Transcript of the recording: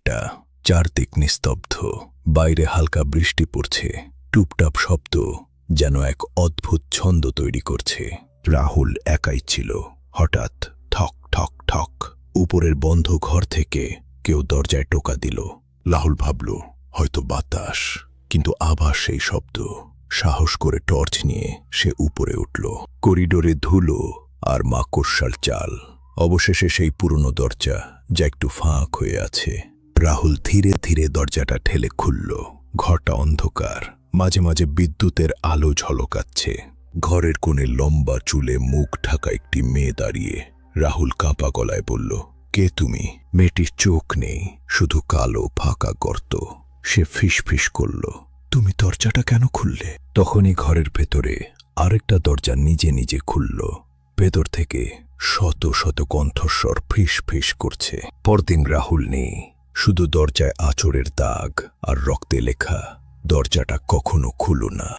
ঘন্টা, চারদিক নিস্তব্ধ। বাইরে হালকা বৃষ্টি পড়ছে, টুপটাপ শব্দ যেন এক অদ্ভুত ছন্দ তৈরি করছে। রাহুল একাই ছিল। হঠাৎ ঠক ঠক ঠক, উপরের বন্ধ ঘর থেকে কেউ দরজায় টোকা দিল। রাহুল ভাবল হয়তো বাতাস, কিন্তু আবার সেই শব্দ। সাহস করে টর্চ নিয়ে সে উপরে উঠল। করিডোরে ধুলো আর মাকড়সার চাল, অবশেষে সেই পুরনো দরজা যা একটু ফাঁক হয়ে আছে। রাহুল ধীরে ধীরে দরজাটা ঠেলে খুলল। ঘরটা অন্ধকার, মাঝে মাঝে বিদ্যুতের আলো ঝলকাচ্ছে। ঘরের কোণে লম্বা চুলে মুখ ঢাকা একটি মেয়ে দাঁড়িয়ে। রাহুল কাঁপা গলায় বলল, কে তুমি? মেয়েটির চোখ নেই, শুধু কালো ফাঁকা গর্ত। সে ফিসফিস করল, তুমি দরজাটা কেন খুললে? তখনই ঘরের ভেতরে আরেকটা দরজা নিজে নিজে খুলল। ভেতর থেকে শত শত কণ্ঠস্বর ফিস ফিস করছে। পরদিন রাহুল নেই, শুধু দরজায় আঁচড়ের দাগ আর রক্তে লেখা, দরজাটা কখনো খুলো না।